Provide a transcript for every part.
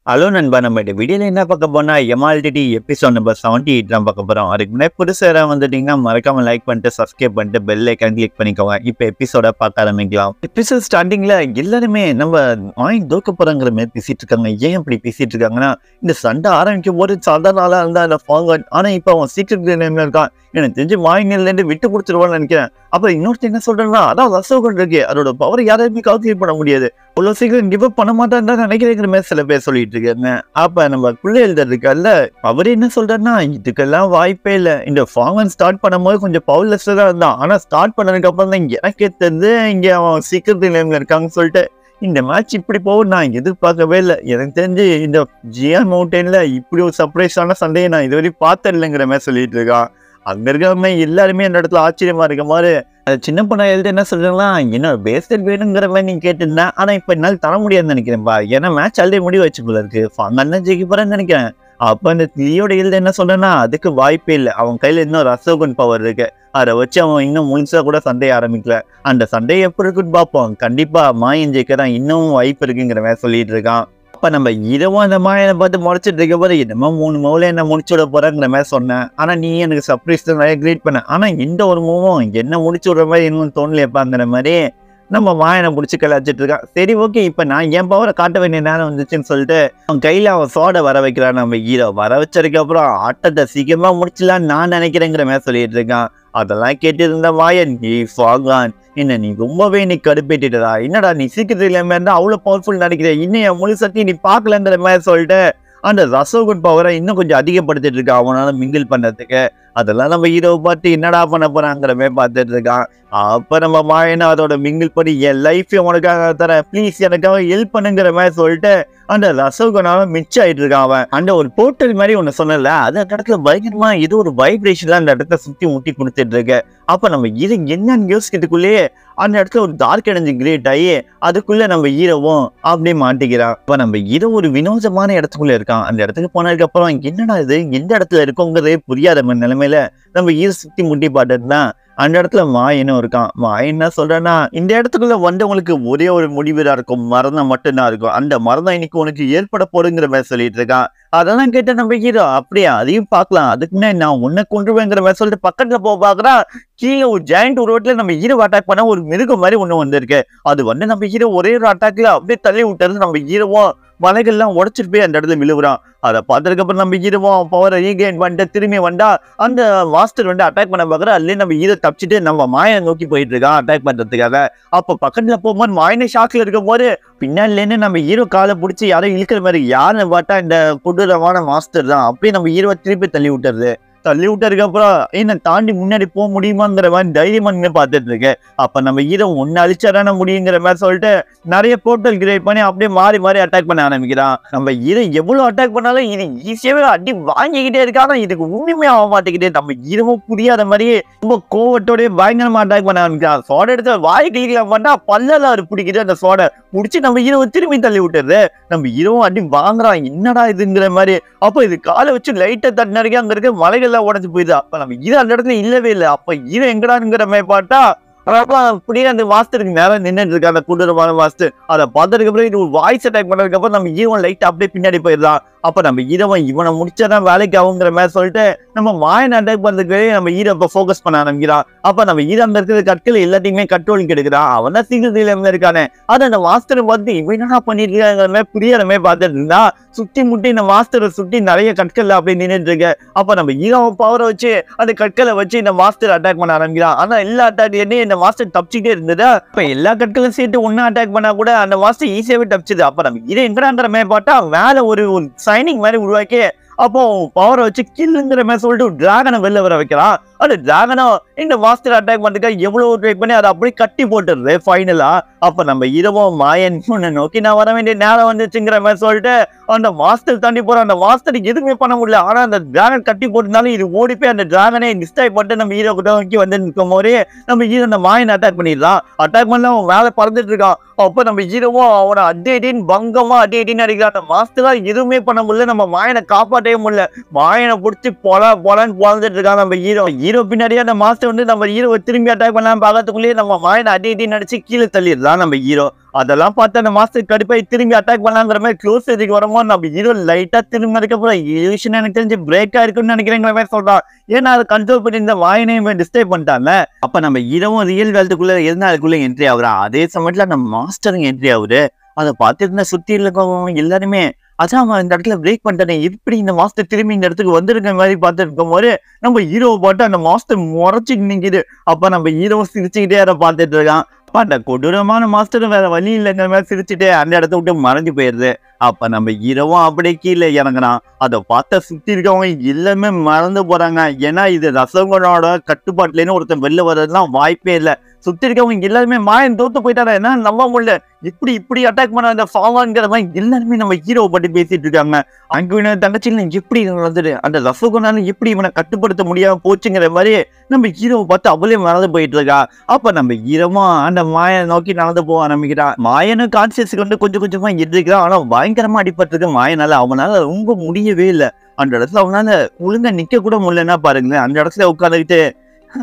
Hello நண்பா, நம்ம இந்த வீடியோல என்ன பார்க்க போனா எம்ஆல்டிடி எபிசோட் நம்பர் 78 தான் பார்க்க போறோம். அதுக்கு முன்னாடி புதுசா யாராவது வந்துட்டீங்கன்னா மறக்காம லைக் பண்ணிட்டு சப்ஸ்கிரைப் பண்ணிட்டு பெல் ஐக்கான் கிளிக் பண்ணிக்கோங்க. இப்போ எபிசோட பார்க்க ஆரம்பிக்கலாம். எபிசோட் ஸ்டார்டிங்ல எல்லாருமே நம்ம வாங்கி தோக்க போறாங்கிற மாதிரி பேசிட்டு இருக்காங்க. ஏன் இப்படி பேசிட்டு இருக்காங்கன்னா, இந்த சண்டை ஆரம்பிக்கும் போது சாதாரண ஆளா இருந்தா அந்த ஃபாங்கன், ஆனா இப்போ அவன் சீக்கிரம் நேம்ல இருக்கான். எனக்கு தெரிஞ்சு வாங்கினில இருந்து விட்டு கொடுத்துருவான்னு நினைக்கிறேன். அப்புறம் இன்னொருத்த என்ன சொல்றேன்னா, அதான் ரசோகன் இருக்கு, அதோட பவர் யாரையுமே கால்குலேட் பண்ண முடியாது, அவ்வளோ சீக்கிரம் கிவ் அப் பண்ண மாட்டான்னு தான் நினைக்கிறேங்கிற மாதிரி சில பேர் சொல்லிட்டு இருக்காங்க. அப்ப நம்ம பிள்ளை எழுதர் இருக்கார்ல, அவரு என்ன சொல்றாருன்னா, இதுக்கெல்லாம் வாய்ப்பே இல்லை. இந்த ஃபாங்கன் ஸ்டார்ட் பண்ணும்போது கொஞ்சம் பவர்லெஸ்ல தான் இருந்தான், ஆனா ஸ்டார்ட் பண்ணதுக்கு அப்புறம் தான் எனக்கே தெரிஞ்சு இங்க அவன் சீக்கிரம் நிலைமையில இருக்காங்கன்னு சொல்லிட்டு இந்த மேட்ச் இப்படி போகும் நான் எதிர்பார்க்கவே இல்லை. எனக்கு தெரிஞ்சு இந்த ஜியான் மவுண்டன்ல இப்படி ஒரு சர்ப்ரைஸான சண்டையை நான் இதுவரையும் பார்த்தது இல்லைங்கிற மாதிரி சொல்லிட்டு இருக்கான். அங்க இருக்கிறவங்க எல்லாருமே அந்த இடத்துல ஆச்சரியமா இருக்க மாதிரி. அது சின்ன பொண்ணா எழுதி என்ன சொல்றாங்களா, என்னோட பேஸ்கெட் வேணுங்கிற மாதிரி நீங்க கேட்டிருந்தேன், ஆனா இப்ப என்னால் தர முடியாதுன்னு நினைக்கிறேன்ப்பா, ஏன்னா மேட்ச் ஆல்ரெடி முடிவு வச்சு போல இருக்கு, ஃபாங்கன் ஜெயிக்க போறேன்னு நினைக்கிறேன். அப்ப அந்த லியோட எழுதி என்ன சொல்றேன்னா, அதுக்கு வாய்ப்பே இல்லை, அவன் கையில இன்னும் ரசோகன் பவர் இருக்கு, அதை வச்சு அவன் இன்னும் முழுசா கூட சண்டையை ஆரம்பிக்கல. அந்த சண்டையை எப்படி இருக்குன்னு பார்ப்போம், கண்டிப்பா மாயன் ஜெயிக்க தான் இன்னும் வாய்ப்பு இருக்குங்கிற மாதிரி சொல்லிட்டு இருக்கான். அப்ப நம்ம இரவும் அந்த மாயனை பார்த்து முளைச்சிட்டு இருக்க போது என்னமோ 3 மூவில என்ன முடிச்சு விட போறேங்கிற மாதிரி சொன்னேன். ஆனா நீ எனக்கு சர்ப்ரைஸ் தான் நிறைய கிரியேட் பண்ண, ஆனா இந்த ஒரு மூவும் என்ன முடிச்சு விடுற மாதிரி இன்னும் தோணலையப்பாங்கிற மாதிரி நம்ம மாயனை பிடிச்சி கலாச்சிட்டு இருக்கான். சரி ஓகே, இப்ப நான் என் பவரை காட்ட வேண்டிய நேரம் வந்துச்சுன்னு சொல்லிட்டு அவன் கையில அவன் சோடை வர வைக்கிறான். நம்ம ஹீரோ வர வச்சதுக்கு அப்புறம் ஆட்டத்தை சீக்கிரமா முடிச்சலான்னு நான் நினைக்கிறேங்கிற மாதிரி சொல்லிட்டு இருக்கான். அதெல்லாம் கேட்டு இருந்த மாயன், நீ ஃபாங்கன் என்ன நீ ரொம்பவே நீ கடுப்பேட்டிட்டதா, என்னடா நீ சீக்கிரத்துல இல்லாம இருந்தா அவ்வளவு பவர்ஃபுல் நினைக்கிற, இன்னும் என் முழு சக்தி நீ பார்க்கலங்கிற மாதிரி சொல்லிட்டு அந்த ரசோகன் பவரை இன்னும் கொஞ்சம் அதிகப்படுத்திட்டு இருக்கான் அவனால மிங்கிள் பண்றதுக்கு. அதெல்லாம் நம்ம ஹீரோவை பார்த்து என்னடா பண்ண போறாங்கிற மாதிரி பார்த்துட்டு இருக்கான். அப்ப நம்ம மாயனா அதோட மிங்கிள் பண்ணி என் லைஃப் உனக்காக தரேன், ப்ளீஸ் எனக்காக ஹெல்ப் பண்ணுங்கிற மாதிரி சொல்லிட்டு அந்த ரசோகனால மிச்சம் ஆயிட்டு இருக்கான் அவன். அந்த ஒரு போர்ட்டல் மாதிரி ஒண்ணு சொன்னல, அது அந்த இடத்துல பயங்கரமா ஏதோ ஒரு வைப்ரேஷன்ல அந்த இடத்த சுத்தி முட்டி கொடுத்துட்டு இருக்கு. அப்ப நம்ம இது என்னன்னு யோசிக்கிறதுக்குள்ளேயே அந்த இடத்துல ஒரு டார்க் எனர்ஜி கிரியேட் ஆகி அதுக்குள்ள நம்ம ஹீரோவும் அப்படியே மாட்டிக்கிறான். இப்ப நம்ம ஹீரோ ஒரு வினோதமான இடத்துக்குள்ள இருக்கான். அந்த இடத்துக்கு போனதுக்கு அப்புறம் என்னடா இது எந்த இடத்துல இருக்கோங்கிறதே புரியாத நிலைமையில நம்ம ஹீரோ சுத்தி முட்டி பாட்டுன்னா அந்த இடத்துல மாயனும் இருக்கான். மாயன் என்ன சொல்றேன்னா, இந்த இடத்துக்குள்ள வந்தவங்களுக்கு ஒரே ஒரு முடிவுதான் இருக்கும், மரணம் மட்டும்தான் இருக்கும், அந்த மரணம் இன்னைக்கு உனக்கு ஏற்பட போடுங்கிற மாதிரி சொல்லிட்டு இருக்கான். அதெல்லாம் கேட்ட நம்ம ஹீரோ அப்படியே அதையும் பார்க்கலாம், அதுக்குன்னே நான் உன்னை கொண்டுவேங்கிற மாதிரி சொல்லிட்டு பக்கத்துல பாக்குறா, கீழே ஒரு ஜாயிண்ட் உருவத்துல நம்ம ஹீரோ அட்டாக் பண்ண ஒரு மிருகம் மாதிரி ஒண்ணு வந்திருக்கு. அது வந்து நம்ம ஹீரோ ஒரே ஒரு அட்டாக்ல அப்படியே தள்ளி விட்டுறது. நம்ம ஹீரோவும் மலைகள்லாம் உடச்சிட்டு போய் அந்த இடத்துல விழுவுறான். அதை பார்த்ததுக்கு அப்புறம் நம்ம ஹீரோவும் பவரை ரீகெயின் பண்ணிட்டு திரும்பி வந்தா அந்த மாஸ்டர் வந்து அட்டாக் பண்ண பாக்குற, அதுலயே நம்ம ஹீரோ தப்பிச்சுட்டு நம்ம மாயனை நோக்கி போயிட்டு இருக்கான் அட்டாக் பண்றதுக்காக. அப்ப பக்கத்துல போகும்போது மாயனை ஷாக்ல இருக்கும் போது பின்னாடிலேருந்து நம்ம ஹீரோ காலை பிடிச்சி யாரும் இழுக்கிற மாதிரி, யாருன்னு பார்த்தா இந்த கொடூரமான மாஸ்டர் தான். அப்படியே நம்ம ஹீரோவை திருப்பி தள்ளி விட்டுறது. தள்ளி விட்டதுக்கு அப்புறம் என்ன தாண்டி முன்னாடி போக முடியுமாங்கிற மாதிரி தைரியமா பார்த்துட்டு இருக்கு. அப்ப நம்ம ஹீரோ ஒன்னு அழிச்சாதான முடியுங்கிற மாதிரி சொல்லிட்டு நிறைய போர்ட்டல் கிரியேட் பண்ணி அப்படியே மாறி மாறி அட்டாக் பண்ண ஆரம்பிக்கிறான். நம்ம ஹீரோ எவ்வளவு அட்டாக் பண்ணாலும் இது ஈஸியாவே அடி வாங்கிக்கிட்டே இருக்காங்க, இதுக்கு உண்மையுமே ஆக மாட்டேங்கிட்டே. நம்ம ஹீரோவும் புரியாத மாதிரியே ரொம்ப கோவத்தோடய பயங்கரமா அட்டாக் பண்ண ஆரம்பிக்கிறான். சோடை எடுத்து வாய் கிளிக்கலாம் பண்ணா பல்லெல்லாம் அவர் பிடிக்குது, அந்த சோடை பிடிச்சி நம்ம ஹீரோவை திரும்பி தள்ளி விட்டுறது. நம்ம ஹீரோவும் அடி வாங்குறான், என்னடா இதுங்கிற மாதிரி. அப்போ இது காலை வச்சு லைட்டை தட்டினருக்கு அங்க இருக்க மலைகள் உடஞ்சு போயிடுது. அப்ப நம்ம ஹீரோ அந்த இடத்துல இல்லவே இல்லை. அப்ப ஹீரோ எங்கடாங்கிற மாதிரி பார்த்தா அப்படியே அந்த மாஸ்டருக்கு நேரம் நின்றுட்டு இருக்கா, அந்த கொடூரமான மாஸ்டர். அதை பார்த்ததுக்கு அப்புறம் இது ஒரு வாய்ஸ் அட்டாக் பண்ணதுக்கு அப்புறம் நம்ம ஹீரோ லைட் அப்படியே பின்னாடி போயிடலாம். அப்ப நம்ம ஹீரோவை இவனை முடிச்சாதான் வேலைக்கு ஆகுங்கிற மாதிரி சொல்லிட்டு நம்ம மாயன் அட்டாக் பண்றதுக்கு நம்ம ஹீரோ இப்ப போக்கஸ் பண்ண ஆரம்பிக்கிறான். அப்ப நம்ம ஹீரோ அங்க இருக்கிற கற்கள் எல்லாத்தையுமே கண்ட்ரோலுக்கு எடுக்கிறான். அவன் தான் சீக்கிரம் இருக்கானே, அது அந்த மாஸ்டரை பார்த்து இவன் என்னடா பண்ணிருக்காங்கிற மாதிரி புரியாத பார்த்துட்டு இருந்தா சுத்தி முட்டி இந்த மாஸ்டரை சுத்தி நிறைய கற்கள் அப்படியே நின்றுட்டு இருக்கு. அப்ப நம்ம ஹீரோ பவரை வச்சு அந்த கற்களை வச்சு இந்த மாஸ்டர் அட்டாக் பண்ண ஆரம்பிக்கிறான். ஆனா எல்லா அட்டாக் இந்த மாஸ்டர் தப்பிச்சுட்டே இருந்தது. இப்ப எல்லா கற்களும் சேர்த்து ஒன்னா அட்டாக் பண்ணா கூட அந்த மாஸ்டர் ஈஸியாவே தப்பிச்சுது. அப்ப நம்ம ஹீரோ எங்கடாங்கிற மாதிரி பார்த்தா மேல ஒரு சைனிங் மாதிரி உருவாக்கி அப்போ பவரை வச்சு கில்லுங்கிற மாதிரி சொல்லிட்டு டிராகனை வெளில வர வைக்கலாம். அந்த டிராகனை இந்த மாஸ்டர் அட்டாக் பண்றதுக்காக எவ்வளவு ட்ரை பண்ணி அதை அப்படியே கட்டி போட்டுருது ஃபைனலா. அப்ப நம்ம ஹீரோவும் மாயன் உன்னை நோக்கி நான் வர வேண்டிய நேரம் வந்துச்சுங்கிற மாதிரி சொல்லிட்டு அந்த மாஸ்டர் தாண்டி போற. அந்த மாஸ்டருக்கு எதுவுமே பண்ண முடியல, ஆனா அந்த டிராகன் கட்டி போட்டிருந்தாலும் இது ஓடி போய் அந்த டிராகனை டிஸ்ட்ராய் பண்ணிட்டு நம்ம ஹீரோ கிட்ட நோக்கி வந்து நிற்கும் போதே நம்ம ஹீரோ அந்த மாயன் அட்டாக் பண்ணிடலாம். அட்டாக் பண்ணல அவன் மேல பறந்துட்டு இருக்கான். அப்ப நம்ம ஹீரோவும் அவனை அடின்னு பங்கமா அடின்னு அடிக்கிறான். அந்த மாஸ்டரால் எதுவுமே பண்ண முடியல, நம்ம மாயனை காப்பாற்றவே முடியல. மாயனை பிடிச்சி பொலன்னு பொழந்துட்டு இருக்கான் நம்ம ஹீரோ பின்னாடியே அந்த மாஸ்டர் வந்து நம்ம ஹீரோவை திரும்பி அட்டாக் பண்ணலாம் பார்க்கறதுக்குள்ளேயே நம்ம மாயனை அடின்னு அடிச்சு கீழே தள்ளிடலாம் நம்ம ஹீரோ. அதெல்லாம் பார்த்து அந்த மாஸ்டர் கடுப்பாய் திரும்பி அட்டாக் பண்ணலாங்கிற மாதிரி க்ளோஸ் எதுக்கு வரமோ நம்ம ஹீரோ லைட்டா திரும்பி அதுக்கப்புறம் விஷயம் எனக்கு தெரிஞ்சு பிரேக் ஆயிருக்குன்னு நினைக்கிறேங்கிற மாதிரி சொல்றான். ஏன்னா அதை கண்ட்ரோல் பண்ணி இந்த வாயினையுமே டிஸ்டர்ப் பண்ணிட்டாங்க. அப்ப நம்ம ஹீரோவும் ரியல் வேல்டுக்குள்ள இருந்தா அதுக்குள்ள என்ட்ரி ஆகுறான். அதே சமயத்துல நம்ம மாஸ்டரும் என்ட்ரி ஆகுது. அதை பார்த்துட்டு சுத்தி இருக்கவங்க எல்லாருமே அதான் அவன் இந்த இடத்துல பிரேக் பண்ணிட்டானே, எப்படி இந்த மாஸ்டர் திரும்பி இந்த இடத்துக்கு வந்திருக்க மாதிரி பார்த்துட்டு இருக்கும் போது நம்ம ஹீரோவை பார்த்து அந்த மாஸ்டர் முறைச்சிட்டு நிக்குது. அப்ப நம்ம ஹீரோ சிரிச்சுக்கிட்டே அதை பார்த்துட்டு இருக்கான். அப்ப அந்த கொடூரமான மாஸ்டர் வேற வழி இல்லைங்கிற மாதிரி சிரிச்சுட்டு அந்த இடத்த விட்டு மறைஞ்சு போயிருது. அப்ப நம்ம ஹீரோவும் அப்படியே கீழே இறங்குறான். அதை பார்த்த சுத்தி இருக்கவங்க எல்லாமே மறந்து போறாங்க. ஏன்னா இது ரசகுனோட கட்டுப்பாட்டுலேன்னு ஒருத்தன் வெளில வர்றதுலாம் வாய்ப்பே இல்லை. சுத்தி இருக்கவங்க எல்லாருமே மாயன் தோத்து போயிட்டாரா, என்ன நம்ப முடியல, இப்படி அட்டாக் பண்ண அந்த ஃபாவாங்கிற மாதிரி எல்லாருமே நம்ம ஹீரோவை பற்றி பேசிட்டு இருக்காங்க. அங்க தங்கச்சியில எப்படி நடந்துட்டு அந்த ரசகுனால எப்படி இவனை கட்டுப்படுத்த முடியாம போச்சுங்கிற மாதிரி நம்ம ஹீரோவை பார்த்து அவளே மறந்து போயிட்டு இருக்கா. அப்ப நம்ம ஹீரோமா அந்த மாயனை நோக்கி நடந்து போக ஆரம்பிக்கிறான். மாயனும் கான்சியஸ் கொண்டு கொஞ்சம் கொஞ்சமா எதிர்க்கிறான். ஆனா பயங்கரமா அடிபட்டிருக்கு மாயனால. அவனால ரொம்ப முடியவே இல்லை. அந்த இடத்துல அவனால ஒழுங்கா நிக்க கூட முடியலன்னா பாருங்களேன். அந்த இடத்துல உட்காந்துக்கிட்டு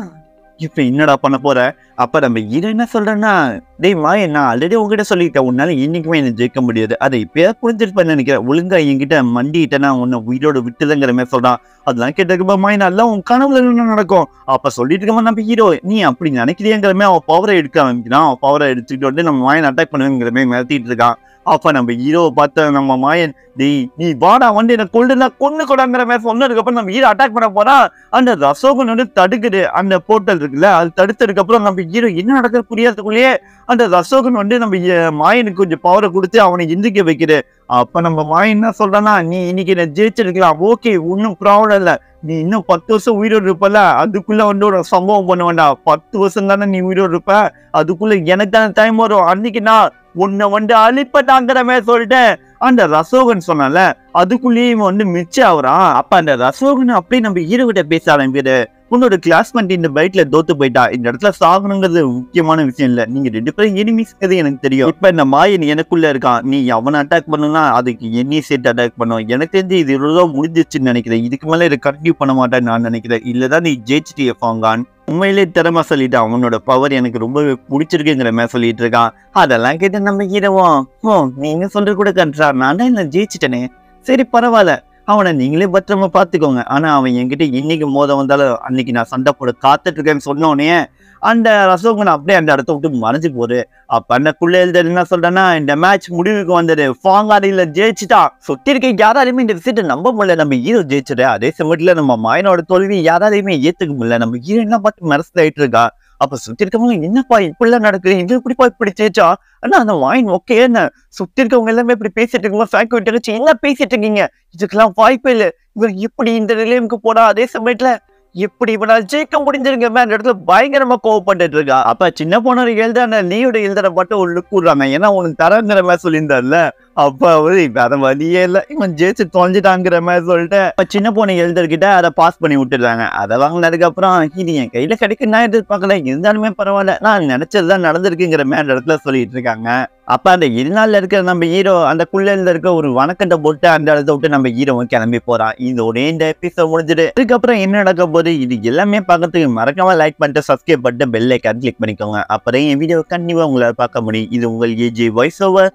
இப்ப என்னடா பண்ண போற. அப்ப நம்ம ஹீரோ என்ன சொல்றேன்னா, டேய் மாயன், நான் ஆல்ரெடி உங்ககிட்ட சொல்லிட்டேன் உன்னால இன்னைக்குமே என்ன ஜெயிக்க முடியாது. அதை இப்பயே புரிஞ்சிருப்பேன்னு நினைக்கிறேன். ஒழுங்கா என்கிட்ட மண்டிட்டேன்னா உன்னை உயிரோட விட்டுலங்கிற மாதிரி சொல்றான். அதெல்லாம் கேட்டதுக்கு மாயன் எல்லாம் உன் கனவுல என்ன நடக்கும். அப்ப சொல்லிட்டு இருக்கமா நம்ம ஹீரோ, நீ அப்படி நினைக்கிறியங்கிற மாதிரி அவன் பவரை எடுக்க ஆரம்பிக்கிறான். அவன் பவரை எடுத்துக்கிட்டு வந்து நம்ம மாயன் அட்டாக் பண்ணுங்கிற மாதிரி மிரட்டிட்டு இருக்கான். அப்ப நம்ம ஹீரோவை பார்த்த நம்ம மாயன், டேய் நீ வாடா வந்து என்ன கொண்டு கொடாங்கிற மாதிரி சொன்னதுக்கு அப்புறம் நம்ம ஹீரோ அட்டாக் பண்ண போறா. அந்த ரசோகன் வந்து தடுக்குது. அந்த போர்ட்டல் இருக்குல்ல, அது தடுத்ததுக்கு அப்புறம் நம்ம ஹீரோ என்ன நடக்குது புரியாததுக்குள்ளேயே அந்த ரசோகன் வந்து நம்ம மாயனுக்கு கொஞ்சம் பவரை கொடுத்து அவனை எந்திரிக்க வைக்குது. அப்ப நம்ம மாயன் என்ன சொல்றான்னா, நீ இன்னைக்கு என்ன ஜெயிச்சிருக்கலாம், ஓகே ஒன்னும் ப்ராப்ளம் இல்லை, நீ இன்னும் 10 வருஷம் உயிரோடு இருப்பல, அதுக்குள்ள வந்து ஒரு சம்பவம் பண்ண வேண்டாம். 10 வருஷம் தானே நீ உயிரோடு இருப்ப, அதுக்குள்ள எனக்கு தானே டைம் வரும், அன்னைக்கு நான் உன்னை வந்து அழிப்பட்டாங்கிற மாதிரி சொல்லிட்டேன். அந்த ரசோகன் சொன்னால அதுக்குள்ளேயே வந்து மிச்சம் ஆகுறான். அப்ப அந்த ரசோகன் அப்படியே நம்ம ஹீரோ கிட்ட பேச ஆரம்பிக்குது. உன்னோட கிளாஸ்மேட் இந்த பைட்ல தோத்து போயிட்டா, இந்த இடத்துல சாகணுங்கிறது முக்கியமான விஷயம் இல்ல, நீங்க 2 பேரும் எனிமிஸ்ங்கிறது எனக்கு தெரியும். இப்ப இந்த மாயன் எனக்குள்ள இருக்கான், நீ அவனை அட்டாக் பண்ணா அதுக்கு என்னையும் சேர்த்து அட்டாக் பண்ணும். எனக்கு தெரிஞ்சு இது இவ்வளவுதான் முடிஞ்சிச்சுன்னு நினைக்கிறேன். இதுக்கு மேல இதை கண்டினியூ பண்ண மாட்டேன்னு நான் நினைக்கிறேன். இல்லதான் நீ ஜெயிச்சிட்டிய ஃபாங்கான். உண்மையிலே திறமை சொல்லிட்டான், அவனோட பவர் எனக்கு ரொம்பவே பிடிச்சிருக்குங்கிற மாதிரி சொல்லிட்டு இருக்கான். அதெல்லாம் கேட்டு நம்ம ஹீரோவும், நீங்க சொல்றது கூட கரெக்டா, நான் தான் என்ன ஜெயிச்சிட்டேனே, சரி பரவாயில்ல, அவனை நீங்களே பத்திரமா பார்த்துக்கோங்க. ஆனா அவன் என்கிட்ட இன்னைக்கு மோத வந்தாலும் அன்னைக்கு நான் சண்டை போட காத்துட்டு இருக்கேன்னு சொன்னோடனே அந்த ரசோகன் அப்படியே அந்த இடத்த விட்டு மறைஞ்சு போகுது. அப்ப அந்தக்குள்ள எழுதர் என்ன சொல்றேன்னா, இந்த மேட்ச் முடிவுக்கு வந்தது, ஃபாங்காரில ஜெயிச்சுட்டா. சுத்தி இருக்க யாராலையுமே இந்த விஷயத்தை நம்ப முடியல, நம்ம ஹீரோ ஜெயிச்சிட. அதே சமயத்துல நம்ம மாயனோட தோல்வி யாராலையுமே ஏத்துக்க முடியல. நம்ம ஹீரோ என்ன பார்த்து மனசுல ஆயிட்டு இருக்கா. அப்ப சுத்தி இருக்கவங்க என்னப்பா இப்படிலாம் நடக்குது, இது எப்படிப்பா இப்படி ஜெயிச்சா. ஆனா அந்த வாயின் ஓகே என்ன சுத்தி இருக்கவங்க எல்லாமே இப்படி பேசிட்டு இருக்கோம், என்ன பேசிட்டு இருக்கீங்க, இதுக்கெல்லாம் வாய்ப்பே இல்லை, இவன் இப்படி இந்த நிலையமுக்கு போடா. அதே சமயத்துல எப்படி இவனால் ஜெயிக்க முடிஞ்சிருங்க அந்த இடத்துல பயங்கரமா கோவப்பட்டு இருக்கா. அப்ப சின்ன போன எழுதான நீயோட எழுதுற மட்டும் ஒரு லுக் விடுறாங்க, ஏன்னா உனக்கு தரங்கிற மாதிரி சொல்லியிருந்தார்ல. அப்ப வேற வழியே இல்லை, இவன் ஜெயிச்சு தொலைஞ்சிட்டாங்கிற மாதிரி சொல்லிட்டு அப்ப சின்ன பொண்ணு எழுதுகிட்ட அதை பாஸ் பண்ணி விட்டுடுறாங்க. அதை வாங்கினதுக்கு அப்புறம் இது என் கையில கிடைக்கும் நான் எதிர்பார்க்கல, இருந்தாலுமே பரவாயில்ல, நான் நினைச்சதுதான் நடந்திருக்குங்கிற மாதிரி அந்த இடத்துல சொல்லிட்டு இருக்காங்க. அப்ப அந்த 2 நாள்ல இருக்கிற நம்ம ஹீரோ அந்த குள்ளல இருக்க ஒரு வணக்கத்தை போட்டு அந்த இடத்த விட்டு நம்ம ஹீரோவும் கிளம்பி போறான். இதோட இந்த எபிசோட் முடிஞ்சிடு. இதுக்கப்புறம் என்ன நடக்க போது இது எல்லாமே பார்க்கறதுக்கு மறக்காம லைக் பண்ணிட்டு சப்ஸ்கிரைப் பண்ணிட்டு பெல் ஐக்கான் கிளிக் பண்ணிக்கோங்க. அப்புறம் என் வீடியோ கண்டிப்பா உங்களால பார்க்க முடியும். இது உங்கள் ஏஜே வாய்ஸ் ஓவர்.